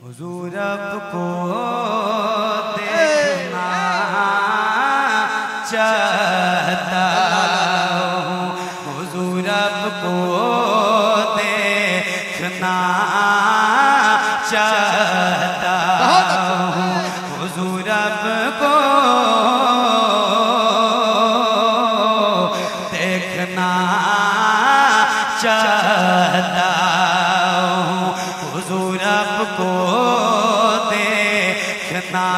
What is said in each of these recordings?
حضور اب کو دیکھنا چاہتا ہوں، حضور اب کو دیکھنا چاہتا ہوں، حضور اب کو دیکھنا چاہتا ہوں، حضور اب کو دیکھنا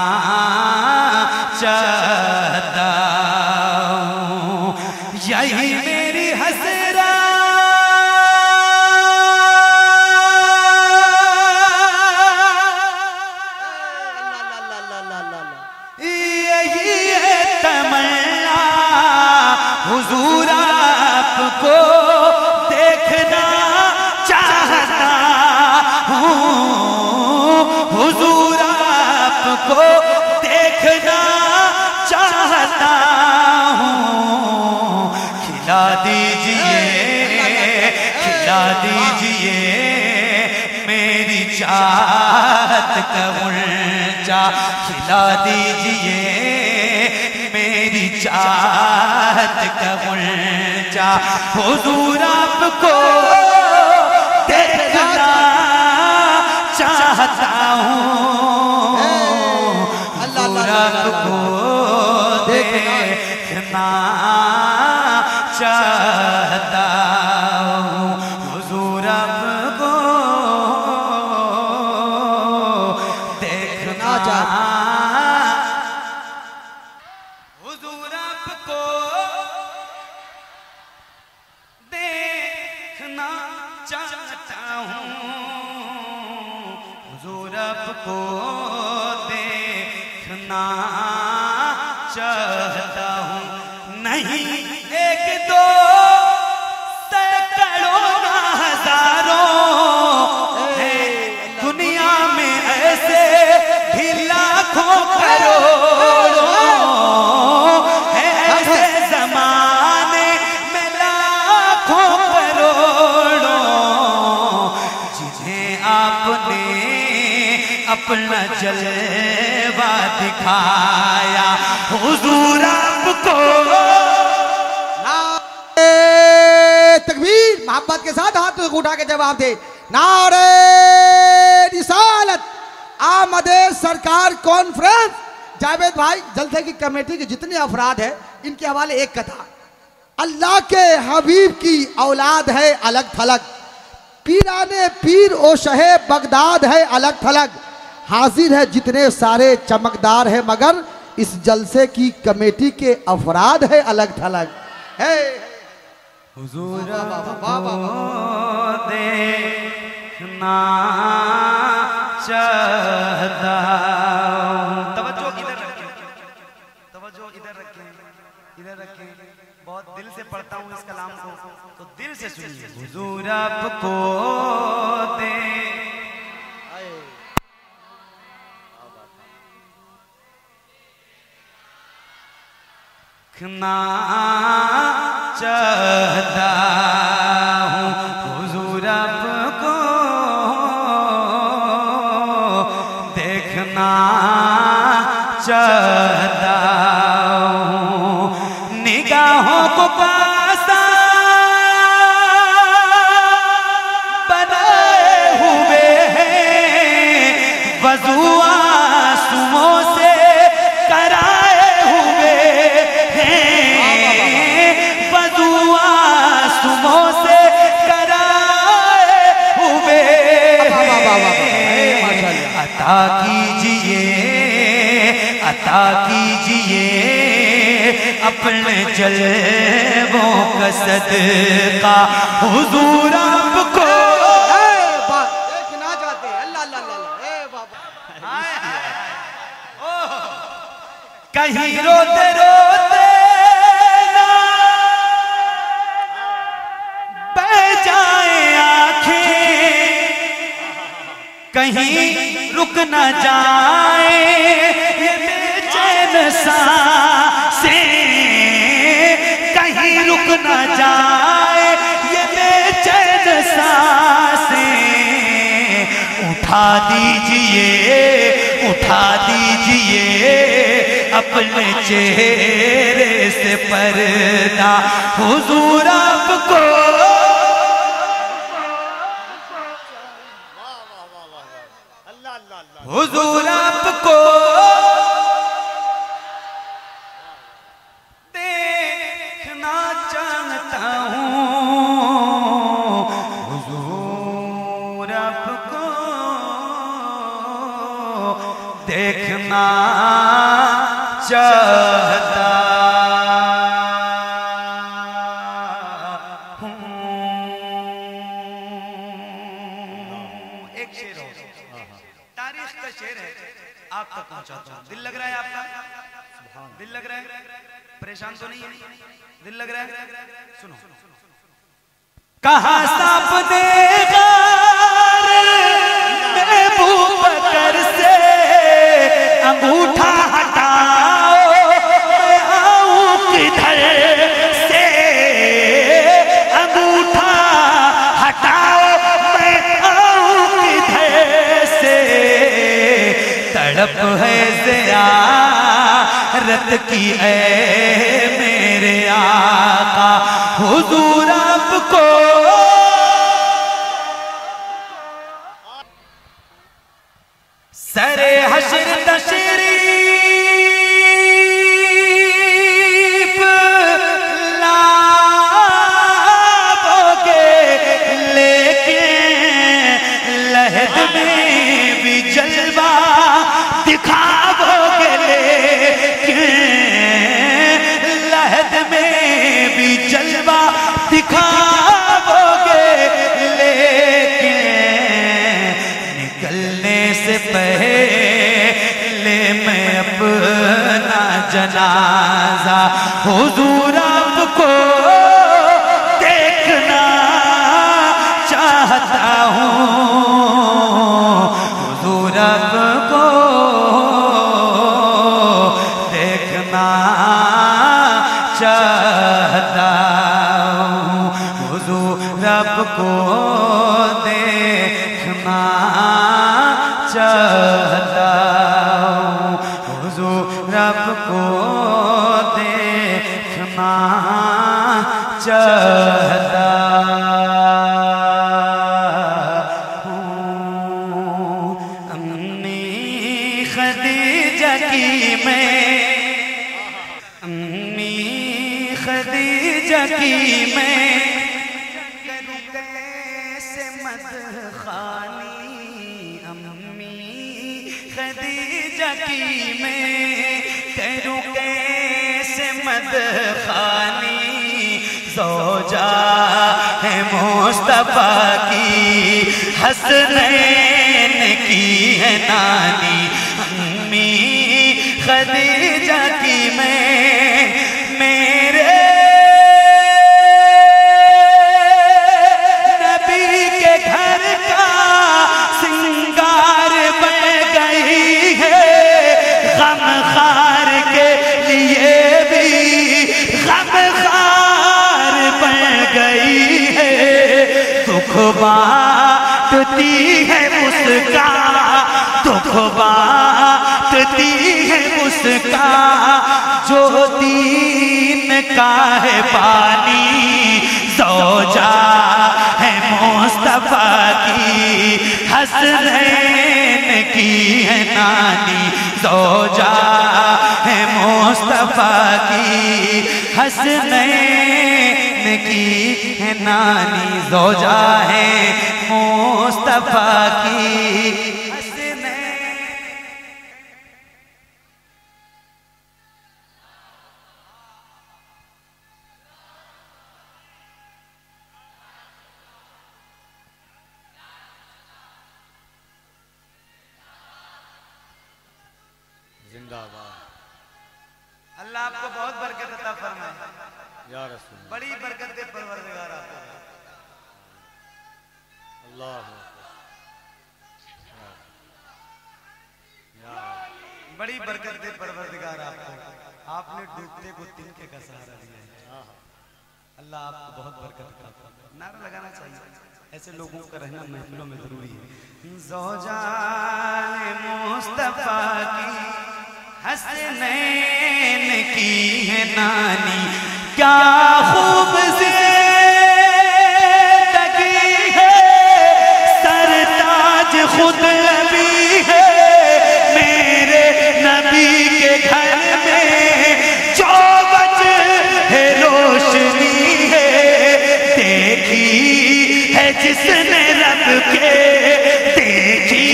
چاہتا ہوں، یہی میری حسرت یہی ہے تمنا، حضور آپ کو دیکھنا چاہتا ہوں، حضور آپ کو دیکھنا چاہتا ہوں، کھلا دیجئے میری چاہت کا غنچہ، کھلا دیجئے میری چاہت کا غنچہ، حضور آپ کو دیکھنا چاہتا ہوں، حضور آپ کو دیکھنا چاہتا ہوں، حضور آپ کو دیکھنا حضور آپ کو دیکھنا چاہتا ہوں، حضور آپ کو دیکھنا چاہتا ہوں، نہیں ایک دو سینکڑوں نہ ہزاروں ہیں دنیا میں ایسے بھی لاکھوں کروڑوں ہیں، ایسے زمانے میں لاکھوں کروڑوں جنہیں آپ نے اپنا جلوہ دکھایا، حضور آپ کو تکبیر محبت کے ساتھ ہاتھ اٹھا کے جواب دے، نعرہ رسالت، آمد سرکار کانفرنس۔ جاوید بھائی جلسے کی کمیٹی کے جتنے افراد ہیں ان کے حوالے ایک کتھا، اللہ کے حبیب کی اولاد ہے الگ تھلگ، پیرانے پیر و شہ بغداد ہے الگ تھلگ، حاضر ہے جتنے سارے چمکدار ہیں مگر اس جلسے کی کمیٹی کے افراد ہے الگ تھلگ۔ حضور آپ کو دیکھنا چاہتا ہوں، توجہ ادھر رکھیں، بہت دل سے پڑھتا ہوں اس کلام کو تو دل سے سنیے، حضور آپ کو دیکھنا چاہتا ہوں، حضور آپ کو دیکھنا چاہتا ہوں، نگاہوں کو پاسا بنائے ہوئے ہیں، وضو آنسوؤں سے کرائے ہوئے سے کرائے ہوئے عطا کیجئے اپنے جلووں کا صدقہ، حضور آپ کو دیکھنا چاہتے ہیں، اللہ اللہ اللہ، اے بابا کہیں روتے روتے کہیں رک نہ جائیں یہ بے چین سانسیں، کہیں رک نہ جائے یہ بے چین سانسیں، اٹھا اٹھا دیجئے اپنے چہرے سے پردہ، حضور آپ کو حضور آپ کو دیکھنا چاہتا ہوں، حضور آپ کو دیکھنا چاہتا ہوں۔ ایک شعر ہو، تاریخ کا شعر ہے، آپ تک پہنچاتا ہوں۔ دل لگ رہا ہے آپ کا؟ دل لگ رہا ہے؟ پریشان تو نہیں ہے؟ دل لگ رہا ہے؟ سنو۔ کہاں سانپ نے غار میں ابو بکر سے انگوٹھا ہٹاؤ، میں آؤں کدھر سے؟ انگوٹھا ہٹاؤ، میں آؤں کدھر سے؟ تڑپ ہے زیارت کی اے میرے آقا، حضور آپ کو سر حشر تشریف لاؤ گے، لیکن لحد میں بھی جلوہ دکھاؤ گے، لیکن لحد میں بھی جلوہ دکھاؤ گے، لیکن نکلنے سے پہلے میں اپنا جنازہ حضور آپ کو دیکھنا چاہتا ہوں، حضور آپ کو دیکھنا چاہتا ہوں، حضور آپ کو دیکھنا چاہتا ہوں، حضور آپ کو دیکھنا چاہتا ہوں۔ امی خدیجہ کی میں، امی خدیجہ کی میں کروں کیسے مدخانی، امی خدیجہ کی میں کروں کیسے مدخانی، زوجہ ہے مصطفیٰ کی حسنین کی ہے نانی، امی خدیجہ کی میں میرے نبی کے گھر کا سنگار بن گئی ہے، غم خار کے لیے بھی غم خار بن گئی ہے، دکھ بانٹتی ہے مسکان، دکھ بانٹتی ہے مسکان، جو دین کا ہے بانی، زوجہ ہے مصطفیٰ کی حسنین کی ہے نانی، زوجہ ہے مصطفیٰ کی حسنین کی ہے نانی، زوجہ ہے مصطفیٰ کی حسنین۔ زندہ باد اللہ آپ کو بہت برکت عطا فرمائے، یا رسول اللہ، بڑی برکت دے پروردگار آپ کو، اللہ بڑی برکت دے پروردگار آپ کو، آپ نے ڈوبتے کو تنکے کا سہارا دیا ہے، اللہ آپ کو بہت برکت عطا فرمائے۔ نعرہ لگانا چاہیے۔ ایسے لوگوں کا رہنا محفلوں میں ضروری ہے. زوجان مصطفیٰ کی حسنین کی ہے نانی, کیا خوب زندگی ہے, سرتاج خود نبی ہے, میرے نبی کے گھر میں جو وجہ ہے روشنی ہے, دیکھی ہے جس نے رب کے, دیکھی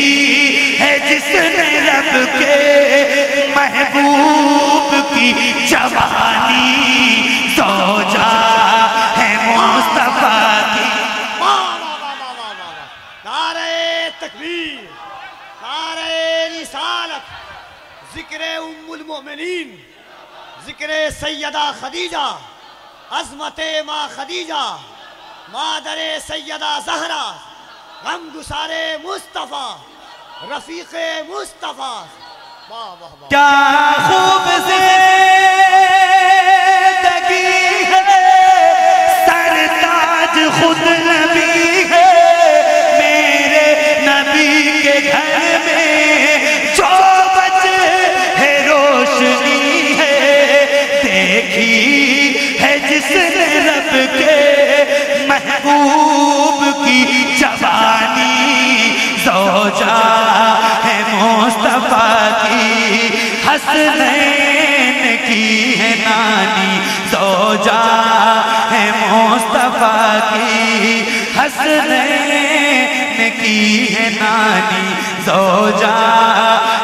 ہے جس نے رب کے محبوب کی جوانی, زوجہ ہے مصطفیٰ کی. نعرہ تکبیر, نعرہ رسالت, ذکر ام المؤمنین, ذکر سیدہ خدیجہ, عظمت ماں خدیجہ, مادر سیدہ زہرا, غمگسار مصطفیٰ, رفیق مصطفیٰ. کیا خوب زندگی ہے, سرتاج خود نبی ہے, میرے نبی کے گھر میں جو وجہ ہے روشنی ہے, دیکھی ہے جس نے رب کے محبوب کی جوانی, زوجہ ہے مصطفیٰ کی حسنین کی ہے نانی, زوجہ ہے مصطفیٰ کی حسنین کی ہے نانی, زوجہ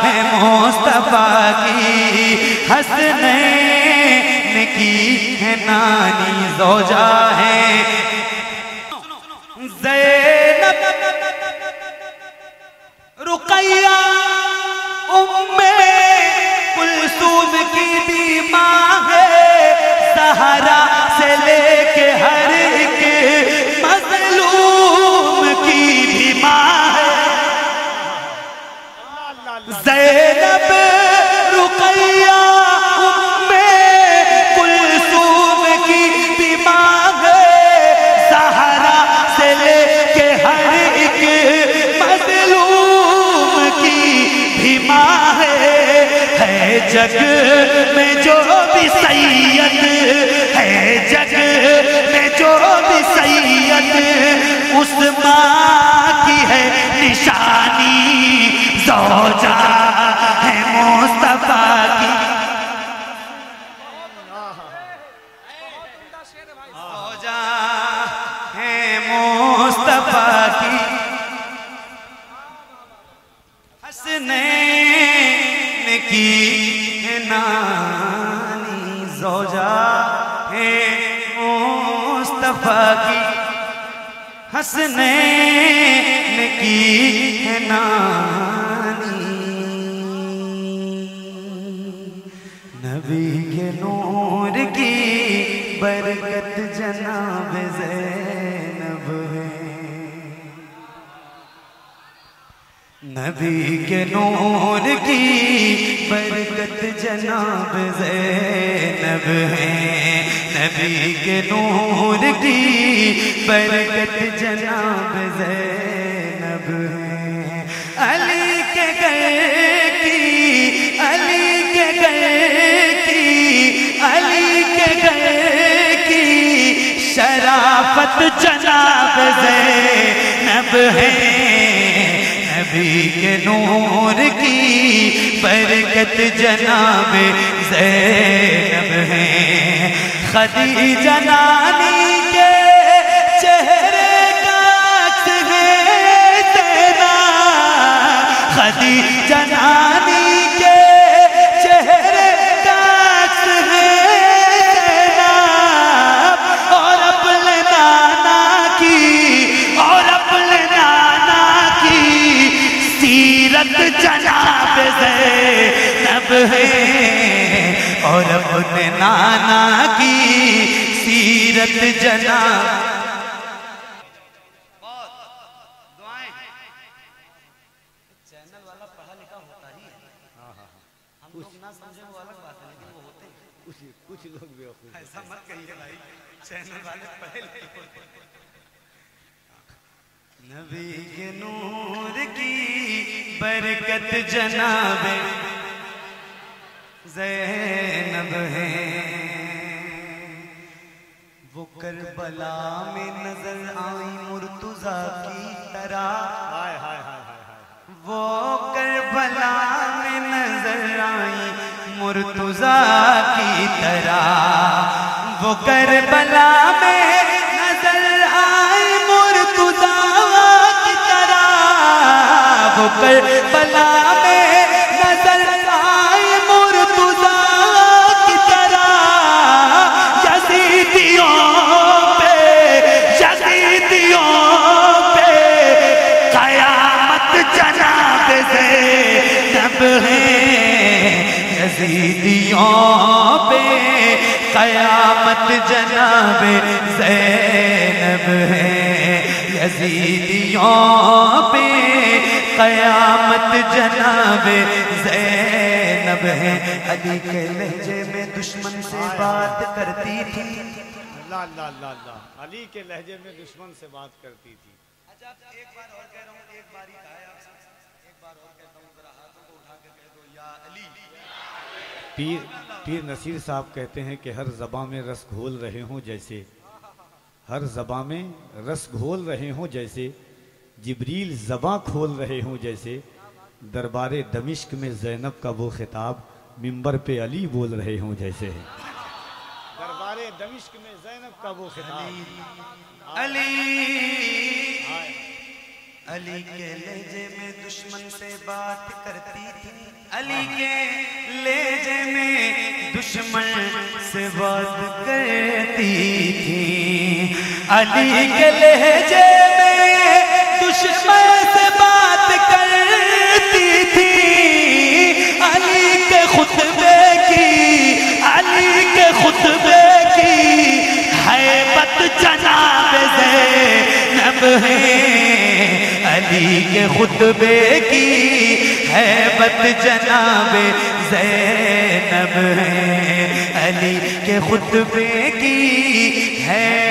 ہے مصطفیٰ کی حسنین کی ہے نانی, زوجہ ہے زینب, رقیہ, ام کلثوم کی بھی ماں ہے, زہرا سے لے کے ہر ایک مظلوم کی بھی ماں ہے. زینب, رقیہ, ام کلثوم کی بھی ماں ہے, زہرا سے لے کے ہر ایک مظلوم کی بھی ماں ہے. جگ میں جو بھی سید ہے, جگ میں جو بھی سید, اس ماں کی ہے نشانی, زوجہ ہے مصطفیٰ کی. زوجہ ہے مصطفیٰ کی حسنین کی ہے نانی, زوجہ ہے مصطفیٰ کی حسنین کی ہے نانی. نبی کے نور کی برکت جناب زینب ہے, نبی کے نور کی برکت جناب زینب ہے, نبی کے نور کی برکت جناب زینب ہے. علی کے گھر کی, علی کے گھر کی, علی کے گھر کی شرافت جناب زینب ہے, نبی کے نور کی برکت جناب زینب ہے. خدیجہ نانی کے چہرے کا عکس ہے تیرا, خدیجہ نانی کے چہرے کا عکس ہے تیرا, اور اپنے نانا کی, اور اپنے نانا کی سیرت جناب زینب ہے, اور اپنے نانا کی سیرت جناب. بہت دعائیں, چینل والا پڑھا لکھا ہوتا ہی ہے, ہم لوگ نہ سمجھے وہ الگ بات ہے, لیکن وہ ہوتے ہیں. کچھ لوگ بھی ایسا مت کہیے بھائی, چینل والے پڑھے لکھے ہوتے ہیں. نبی کے نور کی برکت جناب زینب ہے، وہ کربلا میں نظر آئی مرتضیٰ کی طرح، ہائے ہائے ہائے ہائے ہائے، وہ کربلا میں نظر آئی مرتضیٰ کی طرح، وہ کربلا میں نظر آئی مرتضیٰ کی طرح، وہ کربلا میں نظر آئی مرتضیٰ کی طرح، یزیدیوں پہ قیامت جناب زینب ہے، یزیدیوں پہ قیامت جناب زینب ہے، یزیدیوں پہ قیامت جناب زینب ہے، علی کے لہجے میں دشمن سے بات کرتی تھی، اللہ اللہ اللہ اللہ، علی کے لہجے میں دشمن سے بات کرتی تھی۔ اچھا ایک بار اور کہہ رہا ہوں، ایک بار ہی کہا ہے آپ سے، ایک بار اور کہتا ہوں، ذرا ہاتھوں کو اٹھا کے کہہ دو یا علی۔ پیر نصیر صاحب کہتے ہیں کہ ہر زباں میں رس گھول رہے ہوں جیسے، ہر زباں میں رس گھول رہے ہوں جیسے، جبریل زباں کھول رہے ہوں جیسے، دربار دمشق میں زینب کا وہ خطاب منبر پہ علی بول رہے ہوں جیسے، دربار دمشق میں زینب کا وہ خطاب، علی علی کے لہجے میں دشمن سے بات کرتی تھی، علی کے لہجے میں دشمن سے بات کرتی تھی، علی کے لہجے میں دشمن سے بات کرتی تھی، علی کے خطبے کی ہیبت جناب زینب ہے، علی کے خطبے کی ہیبت جناب زینب ہے، علی کے خطبے کی ہے